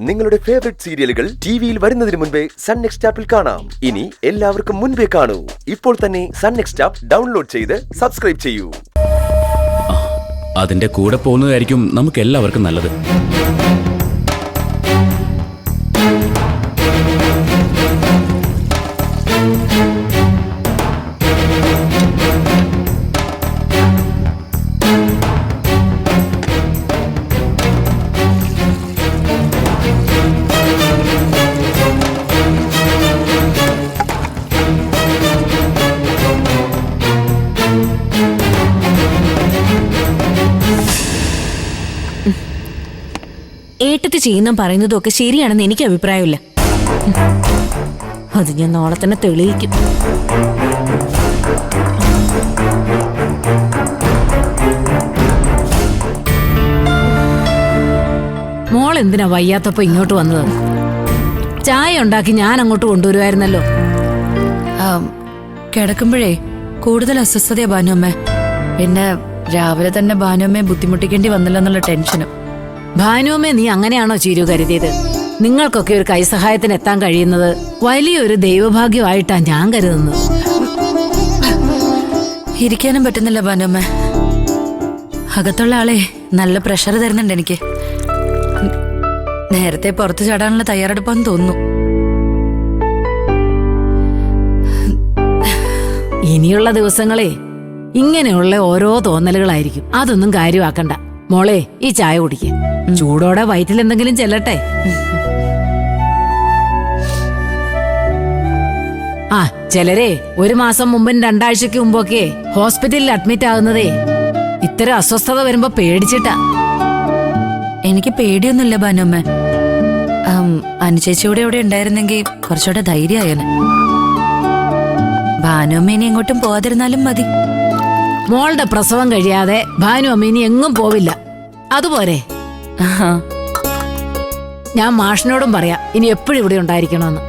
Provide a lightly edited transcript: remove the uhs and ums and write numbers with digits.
നിങ്ങളുടെ ഫേവറേറ്റ് സീരിയലുകൾ ടിവിയിൽ വരുന്നതിന് മുൻപേ സൺ നെക്സ്റ്റ് ആപ്പിൽ കാണാം. ഇനി എല്ലാവർക്കും മുൻപേ കാണൂ. ഇപ്പോൾ തന്നെ സൺ നെക്സ്റ്റ് ആപ്പ് ഡൗൺലോഡ് ചെയ്ത് സബ്സ്ക്രൈബ് ചെയ്യൂ. അതിന്റെ കൂടെ പോകുന്നതായിരിക്കും നമുക്ക് എല്ലാവർക്കും നല്ലത്. ഏട്ടത്തി ചെയ്യുന്ന പറയുന്നതും ഒക്കെ ശരിയാണെന്ന് എനിക്ക് അഭിപ്രായമില്ല. അത് ഞാൻ നാളെ തന്നെ തെളിയിക്കും. മോൾ എന്തിനാ വയ്യാത്തപ്പോ ഇങ്ങോട്ട് വന്നത്? ചായ ഉണ്ടാക്കി ഞാൻ അങ്ങോട്ട് കൊണ്ടുവരുമായിരുന്നല്ലോ. കിടക്കുമ്പോഴേ കൂടുതൽ അസ്വസ്ഥതയാ ഭാനുമ്മേ. പിന്നെ രാവിലെ തന്നെ ഭാനുമ്മയെ ബുദ്ധിമുട്ടിക്കേണ്ടി വന്നില്ല എന്നുള്ള ടെൻഷനും. ഭാനുവമ്മേ, നീ അങ്ങനെയാണോ ചീരു കരുതിയത്? നിങ്ങൾക്കൊക്കെ ഒരു കൈസഹായത്തിന് എത്താൻ കഴിയുന്നത് വലിയൊരു ദൈവഭാഗ്യമായിട്ടാ ഞാൻ കരുതുന്നത്. ഇരിക്കാനും പറ്റുന്നില്ല ഭാനുമ്മ. അകത്തുള്ള ആളെ നല്ല പ്രഷർ തരുന്നുണ്ട് എനിക്ക്. നേരത്തെ പുറത്തു ചാടാനുള്ള തയ്യാറെടുപ്പാന്ന് തോന്നുന്നു. ഇനിയുള്ള ദിവസങ്ങളെ ഇങ്ങനെയുള്ള ഓരോ തോന്നലുകളായിരിക്കും. അതൊന്നും കാര്യമാക്കണ്ട മോളെ. ഈ ചായ കുടിക്ക. ചൂടോടെ വയറ്റിൽ എന്തെങ്കിലും ചെല്ലട്ടെ. ആ, ചിലരെ ഒരു മാസം മുമ്പും 2 ആഴ്ചക്ക് മുമ്പൊക്കെ ഹോസ്പിറ്റലിൽ അഡ്മിറ്റ് ആകുന്നതേ ഇത്തരം അസ്വസ്ഥത വരുമ്പോ പേടിച്ചിട്ടാ. എനിക്ക് പേടിയൊന്നുമില്ല ഭാനുമ്മ. അനുചേച്ചിയുടെ ഇവിടെ ഉണ്ടായിരുന്നെങ്കിൽ കുറച്ചുകൂടെ ധൈര്യമായേനെ. ഭാനുമ്മ ഇനി എങ്ങോട്ടും പോകാതിരുന്നാലും മതി. മോളുടെ പ്രസവം കഴിയാതെ ഭാനു അമ്മ ഇനി എങ്ങും പോവില്ല. അതുപോലെ ഞാൻ മാഷിനോടും പറയാം ഇനി എപ്പോഴും ഇവിടെ ഉണ്ടായിരിക്കണമെന്ന്.